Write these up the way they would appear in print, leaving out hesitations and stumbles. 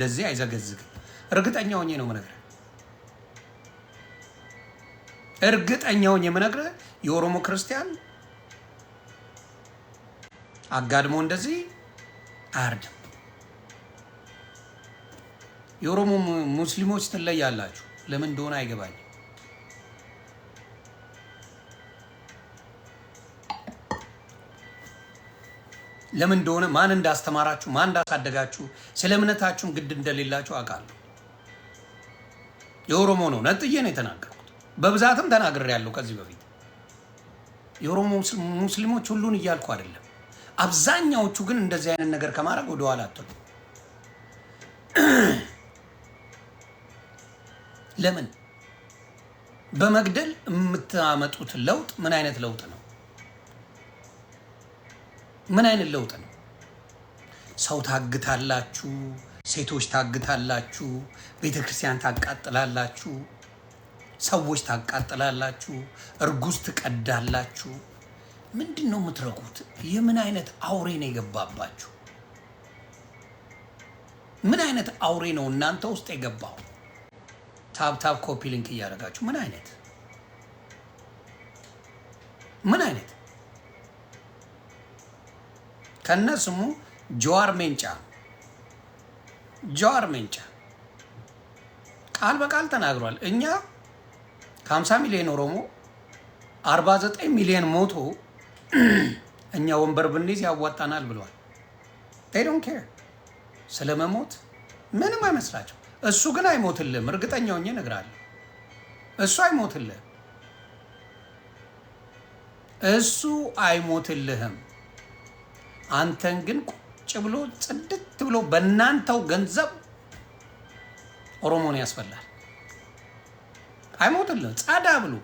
እንደዚህ አይዘገዝግም። እርግጠኛ ሆኜ ነው የምነግርህ። እርግጠኛ ሆኜ የምነግርህ የኦሮሞ ክርስቲያን አጋድሞ እንደዚህ አያርድም። የኦሮሞ ሙስሊሞች ትለያላችሁ። ለምን እንደሆነ አይገባኝም። ለምን እንደሆነ ማን እንዳስተማራችሁ ማን እንዳሳደጋችሁ ስለ እምነታችሁም ግድ እንደሌላችሁ አውቃለሁ። የኦሮሞ ነው ነጥዬ ነው የተናገርኩት። በብዛትም ተናግሬያለሁ ከዚህ በፊት። የኦሮሞ ሙስሊሞች ሁሉን እያልኩ አይደለም። አብዛኛዎቹ ግን እንደዚህ አይነት ነገር ከማድረግ ወደ ኋላ አትሉ። ለምን? በመግደል የምታመጡት ለውጥ ምን አይነት ለውጥ ነው? ምን አይነት ለውጥ ነው? ሰው ታግታላችሁ፣ ሴቶች ታግታላችሁ፣ ቤተክርስቲያን ታቃጥላላችሁ፣ ሰዎች ታቃጥላላችሁ፣ እርጉዝ ትቀዳላችሁ። ምንድን ነው የምትረጉት? የምን አይነት አውሬ ነው የገባባችሁ? ምን አይነት አውሬ ነው እናንተ ውስጥ የገባው? ታብታብ ኮፒ ሊንክ እያደረጋችሁ ምን አይነት ከነ ስሙ ጀዋር ሜንጫ ቃል በቃል ተናግሯል። እኛ ከ50 ሚሊዮን ኦሮሞ 49 ሚሊዮን ሞቶ እኛ ወንበር ብንይዝ ያዋጣናል ብሏል። they don't care ስለመሞት ምንም አይመስላቸው። እሱ ግን አይሞትልህም። እርግጠኛ ሆኜ እነግርሃለሁ። እሱ አይሞትልህም። አንተን ግን ቁጭ ብሎ ጽድት ብሎ በእናንተው ገንዘብ ኦሮሞን ያስፈላል። አይሞትልህም። ጻዳ ብሎ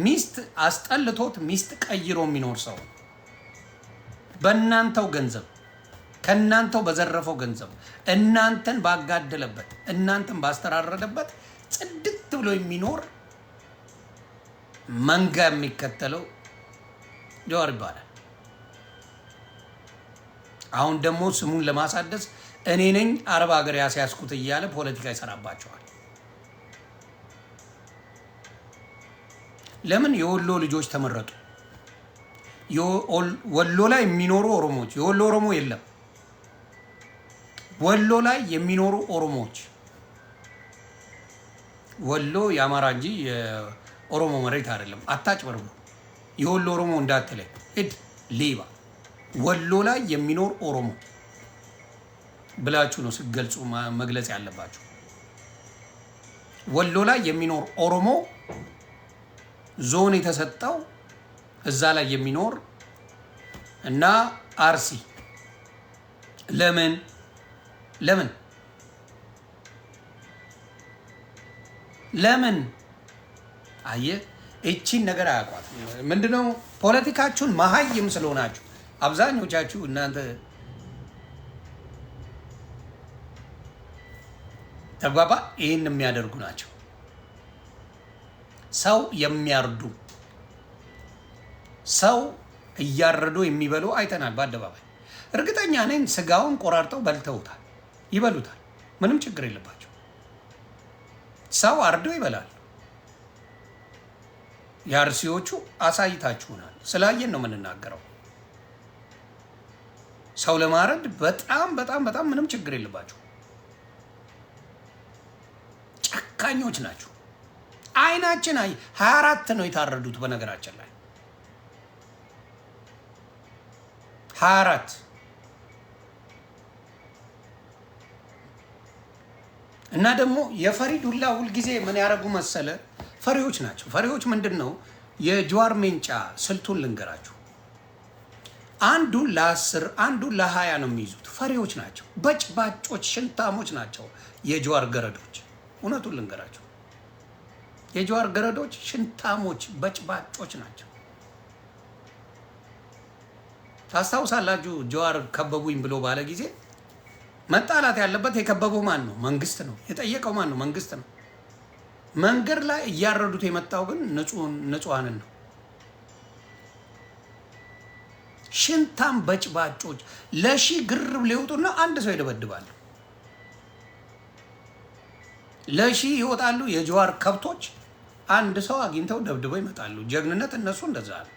ሚስት አስጠልቶት ሚስት ቀይሮ የሚኖር ሰው በእናንተው ገንዘብ ከእናንተው በዘረፈው ገንዘብ እናንተን ባጋደለበት እናንተን ባስተራረደበት ጽድት ብሎ የሚኖር መንጋ የሚከተለው ጀዋር ይባላል። አሁን ደግሞ ስሙን ለማሳደስ እኔ ነኝ አረብ ሀገር ያስያዝኩት እያለ ፖለቲካ ይሰራባቸዋል። ለምን? የወሎ ልጆች ተመረጡ። ወሎ ላይ የሚኖሩ ኦሮሞዎች፣ የወሎ ኦሮሞ የለም። ወሎ ላይ የሚኖሩ ኦሮሞዎች፣ ወሎ የአማራ እንጂ የኦሮሞ መሬት አይደለም። አታጭበርብሩ። የወሎ ኦሮሞ እንዳትለኝ ሂድ ሌባ። ወሎ ላይ የሚኖር ኦሮሞ ብላችሁ ነው ስትገልጹ መግለጽ ያለባችሁ። ወሎ ላይ የሚኖር ኦሮሞ ዞን የተሰጠው እዛ ላይ የሚኖር እና አርሲ ለምን አየህ? እቺን ነገር አያውቋት። ምንድነው ፖለቲካችሁን መሀይም ስለሆናችሁ አብዛኞቻችሁ እናንተ ተግባባ ይህን የሚያደርጉ ናቸው። ሰው የሚያርዱ ሰው እያረዱ የሚበሉ አይተናል በአደባባይ። እርግጠኛ ነኝ ስጋውን ቆራርጠው በልተውታል፣ ይበሉታል። ምንም ችግር የለባቸው። ሰው አርደው ይበላል። የአርሲዎቹ አሳይታችሁናል። ስላየን ነው የምንናገረው። ሰው ለማረድ በጣም በጣም በጣም ምንም ችግር የለባቸው። ጨካኞች ናቸው። አይናችን 24 ነው የታረዱት። በነገራችን ላይ 24 እና ደግሞ የፈሪ ዱላ ሁልጊዜ ምን ያደረጉ መሰለ? ፈሪዎች ናቸው። ፈሪዎች ምንድን ነው? የጀዋር ሜንጫ ስልቱን ልንገራችሁ። አንዱን ለ10 አንዱን ለ20 ነው የሚይዙት። ፈሪዎች ናቸው። በጭባጮች ሽንታሞች ናቸው የጀዋር ገረዶች። እውነቱን ልንገራችሁ፣ የጀዋር ገረዶች ሽንታሞች በጭባጮች ናቸው። ታስታውሳላችሁ? ጀዋር ከበቡኝ ብሎ ባለ ጊዜ መጣላት ያለበት የከበበው ማን ነው? መንግስት ነው። የጠየቀው ማን ነው? መንግስት ነው። መንገድ ላይ እያረዱት የመጣው ግን ንጹሃንን ነው። ሽንታም በጭባጮች ለሺ ግር ብለው ይወጡና አንድ ሰው ይደበድባል። ለሺ ይወጣሉ የጀዋር ከብቶች አንድ ሰው አግኝተው ደብድበው ይመጣሉ። ጀግንነት እነሱ እንደዛ ነው።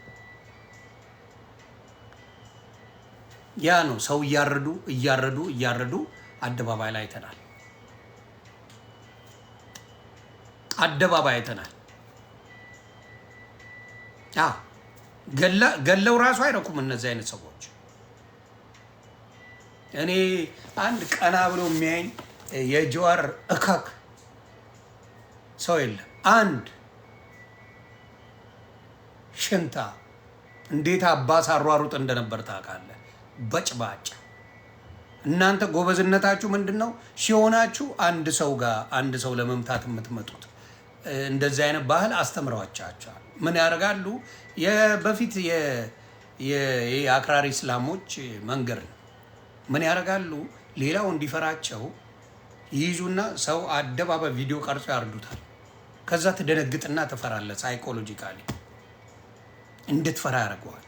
ያ ነው ሰው እያረዱ አደባባይ ላይ አይተናል። አደባባይ አይተናል። ገለው ራሱ አይረኩም እነዚህ አይነት ሰዎች። እኔ አንድ ቀና ብሎ የሚያኝ የጀዋር እካክ ሰው የለም። አንድ ሽንታ እንዴት አባስ አሯሩጥ እንደነበር ታውቃለህ? በጭባጭ እናንተ ጎበዝነታችሁ ምንድን ነው? ሲሆናችሁ አንድ ሰው ለመምታት የምትመጡት እንደዚህ አይነት ባህል አስተምረዋቻቸዋል። ምን ያደርጋሉ? በፊት የአክራሪ እስላሞች መንገድ ነው። ምን ያደርጋሉ? ሌላው እንዲፈራቸው ይይዙና ሰው አደባባይ ቪዲዮ ቀርጾ ያርዱታል። ከዛ ትደነግጥና ትፈራለህ። ሳይኮሎጂካሊ እንድትፈራ ያደርገዋል።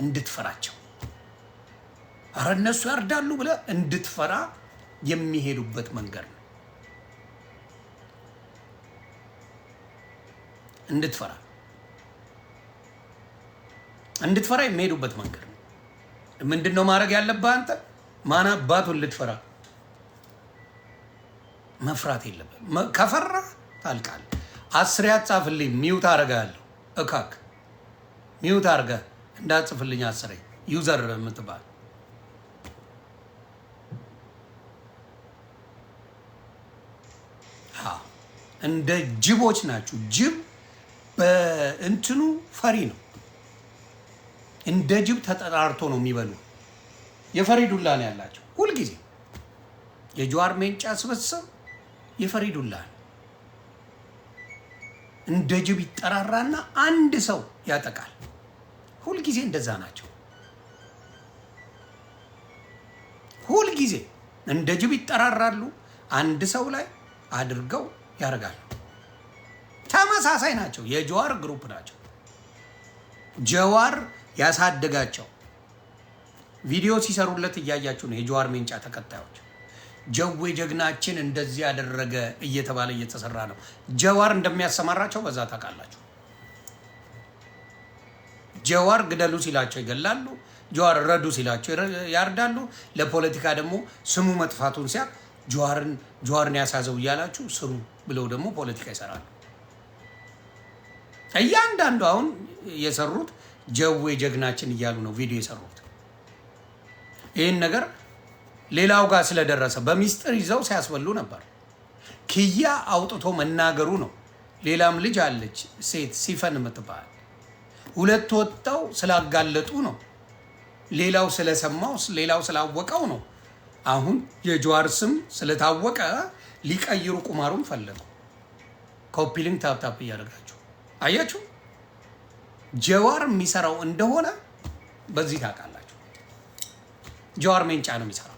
እንድትፈራቸው አረ እነሱ ያርዳሉ ብለህ እንድትፈራ የሚሄዱበት መንገድ ነው። እንድትፈራ የሚሄዱበት መንገድ ነው። ምንድነው ማድረግ ያለብህ አንተ? ማን አባቱን ልትፈራ? መፍራት የለብህም። ከፈራ ታልቃለህ። 10 ያጻፍልኝ ሚውት አደርጋለሁ። እካክ ሚውት አድርገህ እንዳጽፍልኝ 10 ዩዘር የምትባል እንደ ጅቦች ናችሁ። ጅብ በእንትኑ ፈሪ ነው። እንደ ጅብ ተጠራርቶ ነው የሚበሉ። የፈሪ ዱላ ነው ያላቸው ሁልጊዜ። የጀዋር ሜንጫ ስብስብ የፈሪ ዱላ ነው። እንደ ጅብ ይጠራራና አንድ ሰው ያጠቃል። ሁልጊዜ እንደዛ ናቸው። ሁልጊዜ እንደ ጅብ ይጠራራሉ። አንድ ሰው ላይ አድርገው ያደርጋሉ። ተመሳሳይ ናቸው። የጀዋር ግሩፕ ናቸው። ጀዋር ያሳደጋቸው ቪዲዮ ሲሰሩለት እያያችሁ ነው። የጀዋር ሜንጫ ተከታዮች ጀዌ ጀግናችን እንደዚህ ያደረገ እየተባለ እየተሰራ ነው። ጀዋር እንደሚያሰማራቸው በዛ ታውቃላችሁ። ጀዋር ግደሉ ሲላቸው ይገላሉ። ጀዋር ረዱ ሲላቸው ያርዳሉ። ለፖለቲካ ደግሞ ስሙ መጥፋቱን ሲያቅ ጀዋርን ያሳዘው እያላችሁ ስሩ ብለው ደግሞ ፖለቲካ ይሰራሉ። እያንዳንዱ አሁን የሰሩት ጀዌ ጀግናችን እያሉ ነው ቪዲዮ የሰሩት። ይህን ነገር ሌላው ጋር ስለደረሰ በሚስጥር ይዘው ሲያስበሉ ነበር። ክያ አውጥቶ መናገሩ ነው። ሌላም ልጅ አለች ሴት ሲፈን የምትባል ሁለት ወጣው ስላጋለጡ ነው። ሌላው ስለሰማው ሌላው ስላወቀው ነው። አሁን የጀዋር ስም ስለታወቀ ሊቀይሩ ቁማሩን ፈለጉ። ኮፒሊንግ ታፕታፕ እያደረጋችሁ አያችሁ። ጀዋር የሚሰራው እንደሆነ በዚህ ታውቃላችሁ። ጀዋር ሜንጫ ነው የሚሰራው።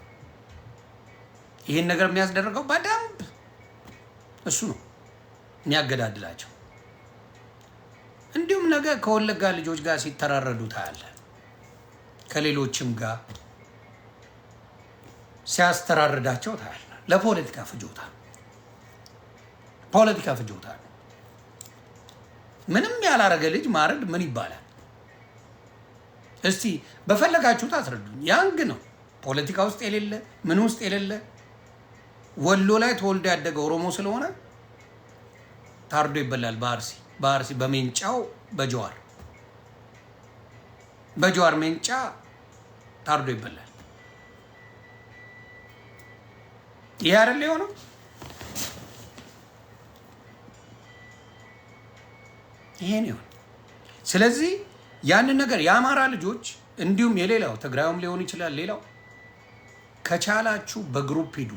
ይህን ነገር የሚያስደርገው በደንብ እሱ ነው የሚያገዳድላቸው። እንዲሁም ነገ ከወለጋ ልጆች ጋር ሲተራረዱ ታያለህ። ከሌሎችም ጋር ሲያስተራርዳቸው ታያለህ። ለፖለቲካ ፍጆታ ነው። ምንም ያላረገ ልጅ ማረድ ምን ይባላል? እስቲ በፈለጋችሁት አስረዱኝ። ያንግ ነው ፖለቲካ ውስጥ የሌለ ምን ውስጥ የሌለ ወሎ ላይ ተወልዶ ያደገ ኦሮሞ ስለሆነ ታርዶ ይበላል። በአርሲ በሜንጫው በጀዋር ሜንጫ ታርዶ ይበላል። ይሄ አይደል የሆነው? ይሄን ይሁን። ስለዚህ ያንን ነገር የአማራ ልጆች እንዲሁም የሌላው ትግራዩም ሊሆን ይችላል። ሌላው ከቻላችሁ በግሩፕ ሂዱ።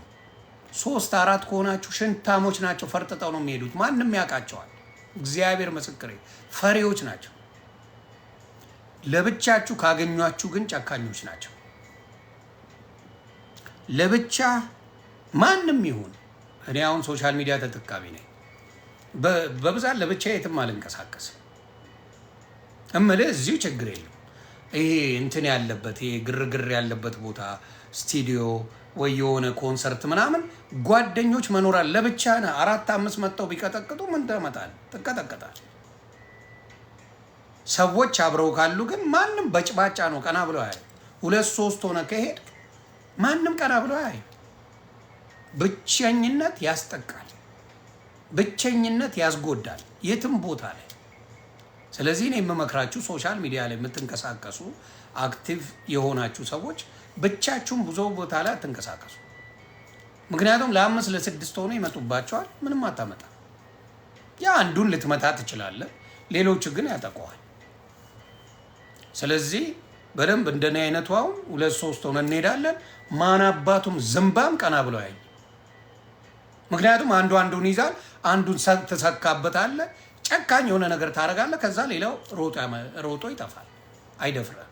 3 4 ከሆናችሁ ሽንታሞች ናቸው። ፈርጥጠው ነው የሚሄዱት። ማንም ያውቃቸዋል። እግዚአብሔር ምስክሬ፣ ፈሪዎች ናቸው። ለብቻችሁ ካገኟችሁ ግን ጨካኞች ናቸው። ለብቻ ማንም ይሁን። እኔ አሁን ሶሻል ሚዲያ ተጠቃሚ ነኝ። በብዛት ለብቻ የትም አልንቀሳቀስም። እምልህ እዚሁ ችግር የለም። ይሄ እንትን ያለበት ይሄ ግርግር ያለበት ቦታ ስቱዲዮ ወይ የሆነ ኮንሰርት ምናምን ጓደኞች መኖራል። ለብቻ ነህ 4-5 መጥተው ቢቀጠቅጡ ምን ተመጣጣል? ትቀጠቀጣል። ሰዎች አብረው ካሉ ግን ማንም በጭባጫ ነው ቀና ብሎ አያይ። 2-3 ሆነ ከሄድ ማንም ቀና ብሎ አያይ። ብቸኝነት ያስጠቃል። ብቸኝነት ያስጎዳል የትም ቦታ ላይ። ስለዚህ እኔ የምመክራችሁ ሶሻል ሚዲያ ላይ የምትንቀሳቀሱ አክቲቭ የሆናችሁ ሰዎች ብቻችሁን ብዙ ቦታ ላይ አትንቀሳቀሱ። ምክንያቱም ለ5-6 ሆኖ ይመጡባቸዋል። ምንም አታመጣ። ያ አንዱን ልትመታ ትችላለህ፣ ሌሎች ግን ያጠቀዋል። ስለዚህ በደንብ እንደኔ አይነቱ አሁን 2-3 ሆነ እንሄዳለን። ማን አባቱም ዝምባም ቀና ብሎ ያይ። ምክንያቱም አንዱን ይዛል፣ አንዱን ትሰካበታለህ፣ ጨካኝ የሆነ ነገር ታደርጋለህ። ከዛ ሌላው ሮጦ ይጠፋል፣ አይደፍርም።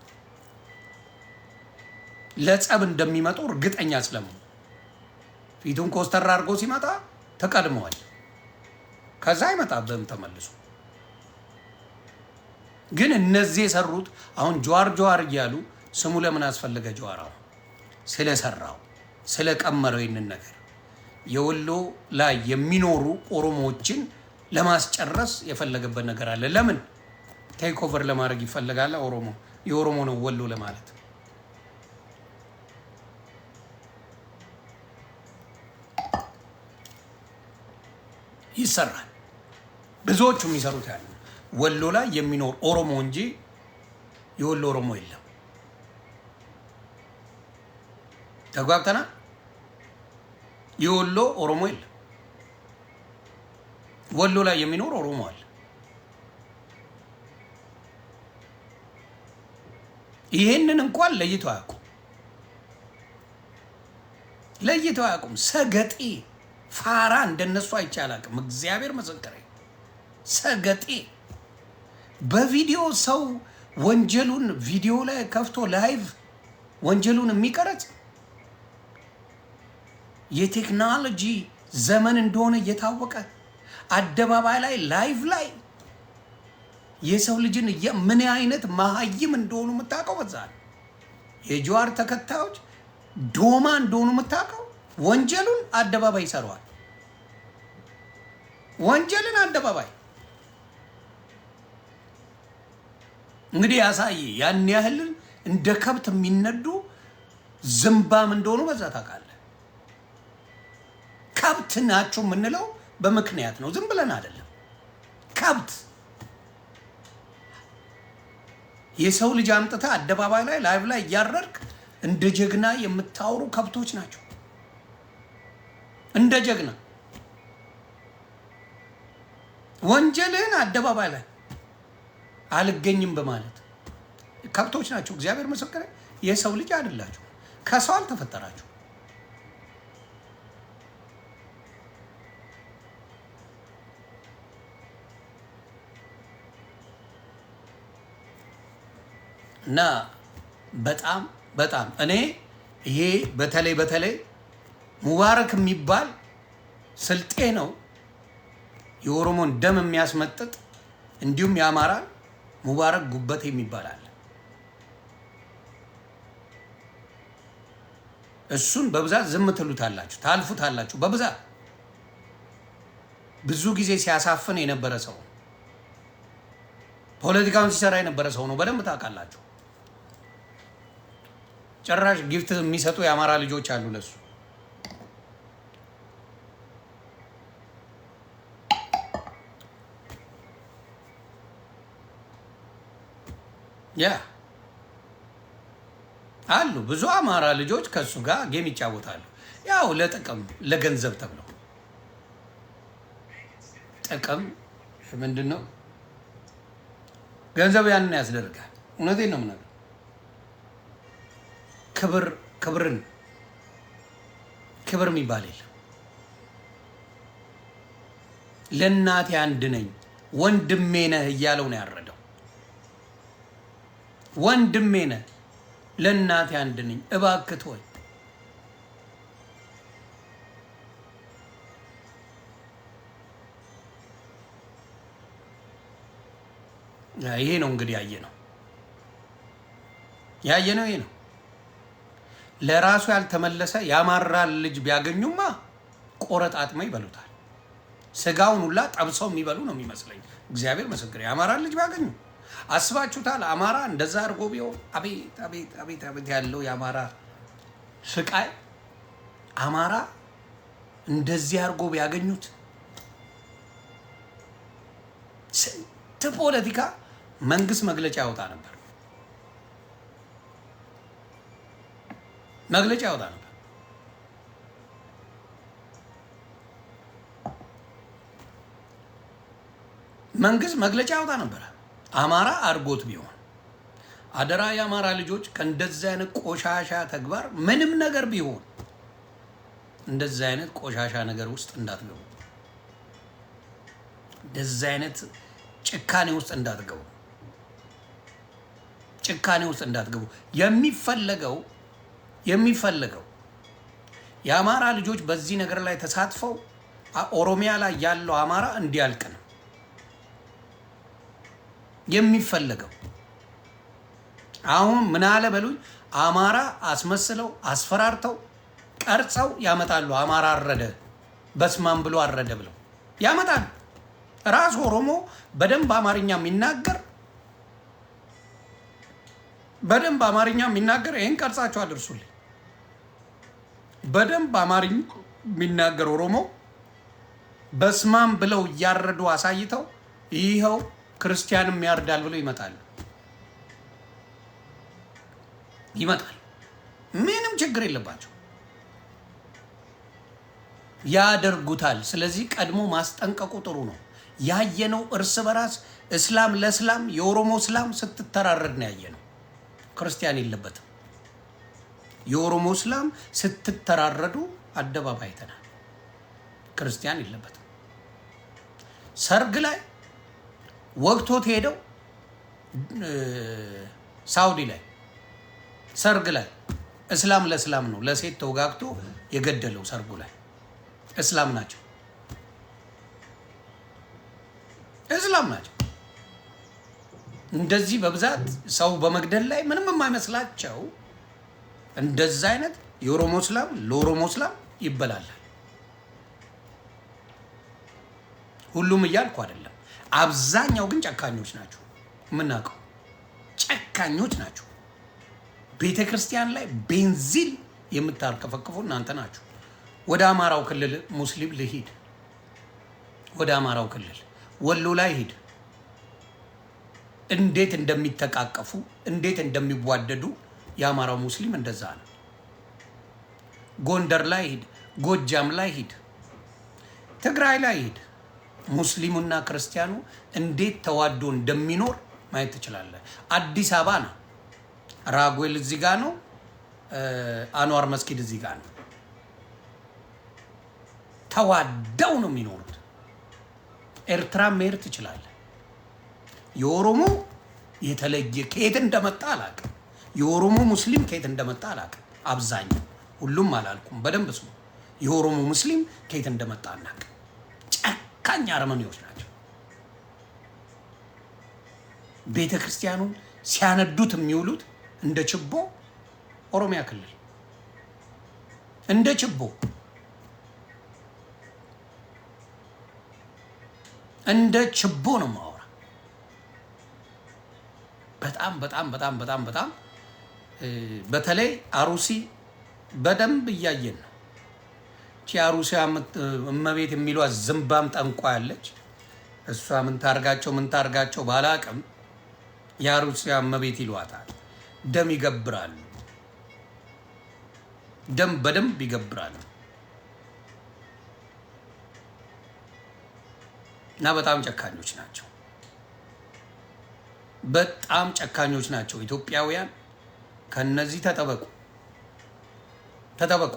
ለጸብ እንደሚመጡ እርግጠኛ ስለመሆኑ ፊቱን ኮስተር አድርጎ ሲመጣ ተቀድመዋል። ከዛ አይመጣብህም ተመልሶ። ግን እነዚህ የሰሩት አሁን ጀዋር እያሉ ስሙ ለምን አስፈለገ? ጀዋራው ስለሰራው ስለቀመረው ይህንን ነገር የወሎ ላይ የሚኖሩ ኦሮሞዎችን ለማስጨረስ የፈለገበት ነገር አለ። ለምን ቴክ ኦቨር ለማድረግ ይፈልጋል? ኦሮሞ የኦሮሞ ነው ወሎ ለማለት ይሰራል። ብዙዎቹ የሚሰሩት ያለ ወሎ ላይ የሚኖር ኦሮሞ እንጂ የወሎ ኦሮሞ የለም። ተግባብተና የወሎ ኦሮሞ የለም። ወሎ ላይ የሚኖር ኦሮሞ አለ። ይሄንን እንኳን ለይተው አያውቁም። ሰገጤ ፋራ እንደነሱ አይቻላቅም። እግዚአብሔር መሰከረ። ሰገጤ በቪዲዮ ሰው ወንጀሉን ቪዲዮ ላይ ከፍቶ ላይቭ ወንጀሉን የሚቀረጽ የቴክኖሎጂ ዘመን እንደሆነ እየታወቀ አደባባይ ላይ ላይቭ ላይ የሰው ልጅን ምን አይነት መሀይም እንደሆኑ የምታውቀው በዛ የጀዋር ተከታዮች ዶማ እንደሆኑ የምታውቀው ወንጀሉን አደባባይ ይሰራዋል። ወንጀልን አደባባይ እንግዲህ ያሳይ። ያን ያህል እንደ ከብት የሚነዱ ዝምባም እንደሆኑ በዛ ታውቃለህ። ከብት ናችሁ የምንለው በምክንያት ነው፣ ዝም ብለን አይደለም። ከብት የሰው ልጅ አምጥተህ አደባባይ ላይ ላይቭ ላይ እያረርክ እንደ ጀግና የምታወሩ ከብቶች ናቸው። እንደ ጀግና ወንጀልን አደባባይ ላይ አልገኝም በማለት ከብቶች ናቸው። እግዚአብሔር መሰከረ። የሰው ልጅ አይደላችሁ፣ ከሰው አልተፈጠራችሁ። እና በጣም እኔ ይሄ በተለይ ሙባረክ የሚባል ስልጤ ነው የኦሮሞን ደም የሚያስመጥጥ እንዲሁም ያማራ ሙባረክ ጉበቴ የሚባል አለ። እሱን በብዛት ዝም ትሉታላችሁ፣ ታልፉታላችሁ። በብዛት ብዙ ጊዜ ሲያሳፍን የነበረ ሰው፣ ፖለቲካውን ሲሰራ የነበረ ሰው ነው። በደንብ ታውቃላችሁ። ጭራሽ ጊፍት የሚሰጡ የአማራ ልጆች አሉ ለሱ። ያ አሉ ብዙ አማራ ልጆች ከሱ ጋር ጌም ይጫወታሉ። ያው ለጥቅም ለገንዘብ ተብለው። ጥቅም ምንድን ነው? ገንዘብ ያንን ያስደርጋል። እውነቴን ነው የምነግርህ። ክብር የሚባል የለም። ለእናቴ አንድ ነኝ ወንድሜ ነህ እያለው ነው ያረደው። ወንድሜ ነህ ለእናቴ አንድ ነኝ እባክህ ተወኝ። ይሄ ነው እንግዲህ ያየነው ይሄ ነው። ለራሱ ያልተመለሰ ያማራ ልጅ ቢያገኙማ ቆረጣጥመው ይበሉታል። ስጋውን ሁላ ጠብሰው የሚበሉ ነው የሚመስለኝ። እግዚአብሔር ምስክር። የአማራ ልጅ ቢያገኙ አስባችሁታል? አማራ እንደዛ አድርጎ ቢሆን አቤት አቤት አቤት አቤት ያለው የአማራ ስቃይ። አማራ እንደዚህ አድርጎ ቢያገኙት ስንት ፖለቲካ መንግስት መግለጫ ያወጣ ነበር፣ መግለጫ ያወጣ ነበር። መንግስት መግለጫ ያወጣ ነበር። አማራ አድርጎት ቢሆን አደራ የአማራ ልጆች ከእንደዚህ አይነት ቆሻሻ ተግባር ምንም ነገር ቢሆን እንደዚህ አይነት ቆሻሻ ነገር ውስጥ እንዳትገቡ፣ እንደዚህ አይነት ጭካኔ ውስጥ እንዳትገቡ፣ ጭካኔ ውስጥ እንዳትገቡ። የሚፈለገው የአማራ ልጆች በዚህ ነገር ላይ ተሳትፈው ኦሮሚያ ላይ ያለው አማራ እንዲያልቅ ነው የሚፈለገው። አሁን ምን አለ በሉኝ፣ አማራ አስመስለው አስፈራርተው ቀርጸው ያመጣሉ። አማራ አረደ በስማም ብሎ አረደ ብለው ያመጣሉ። ራስ ኦሮሞ በደንብ አማርኛ የሚናገር ይሄን ቀርጻቸው አድርሱልኝ። በደንብ አማርኛ የሚናገር ኦሮሞ በስማም ብለው እያረዱ አሳይተው ይኸው ክርስቲያንም ያርዳል ብለው ይመጣሉ። ምንም ችግር የለባቸው፣ ያደርጉታል። ስለዚህ ቀድሞ ማስጠንቀቁ ጥሩ ነው። ያየነው እርስ በራስ እስላም ለእስላም የኦሮሞ እስላም ስትተራረድ ነው ያየነው። ክርስቲያን የለበትም። የኦሮሞ እስላም ስትተራረዱ አደባባይ አይተናል። ክርስቲያን የለበትም። ሰርግ ላይ ወቅቶት ሄደው ሳውዲ ላይ ሰርግ ላይ እስላም ለእስላም ነው ለሴት ተወጋግቶ የገደለው። ሰርጉ ላይ እስላም ናቸው፣ እስላም ናቸው። እንደዚህ በብዛት ሰው በመግደል ላይ ምንም የማይመስላቸው እንደዛ አይነት የኦሮሞ እስላም ለኦሮሞ እስላም ይበላል። ሁሉም እያልኩ አይደለም፣ አብዛኛው ግን ጨካኞች ናቸው። የምናውቀው ጨካኞች ናቸው። ቤተ ክርስቲያን ላይ ቤንዚል የምታርከፈክፉ እናንተ ናችሁ። ወደ አማራው ክልል ሙስሊም ልሂድ፣ ወደ አማራው ክልል ወሎ ላይ ሂድ፣ እንዴት እንደሚተቃቀፉ እንዴት እንደሚዋደዱ የአማራው ሙስሊም እንደዛ ነው። ጎንደር ላይ ሂድ፣ ጎጃም ላይ ሂድ፣ ትግራይ ላይ ሂድ፣ ሙስሊሙና ክርስቲያኑ እንዴት ተዋዶ እንደሚኖር ማየት ትችላለህ። አዲስ አበባ ነው፣ ራጉኤል እዚህ ጋር ነው፣ አንዋር መስጊድ እዚህ ጋር ነው። ተዋደው ነው የሚኖሩት። ኤርትራ መሄድ ትችላለህ። የኦሮሞ የተለየ ከየት እንደመጣ አላውቅም። የኦሮሞ ሙስሊም ከየት እንደመጣ አላውቅም። አብዛኛው ሁሉም አላልኩም፣ በደንብ ስሙ። የኦሮሞ ሙስሊም ከየት እንደመጣ አናውቅም። ጨካኝ አረመኔዎች ናቸው። ቤተ ክርስቲያኑን ሲያነዱት የሚውሉት እንደ ችቦ ኦሮሚያ ክልል እንደ ችቦ እንደ ችቦ ነው ማወራ። በጣም በጣም በጣም በጣም በጣም በተለይ አሩሲ በደንብ እያየን ነው። ቺ አሩሲ እመቤት የሚሏት ዝምባም ጠንቋ ያለች እሷ ምን ታርጋቸው ባላቅም የአሩሲ እመቤት ይሏታል። ደም ይገብራሉ፣ ደም በደንብ ይገብራሉ። እና በጣም ጨካኞች ናቸው። በጣም ጨካኞች ናቸው። ኢትዮጵያውያን ከነዚህ ተጠበቁ፣ ተጠበቁ።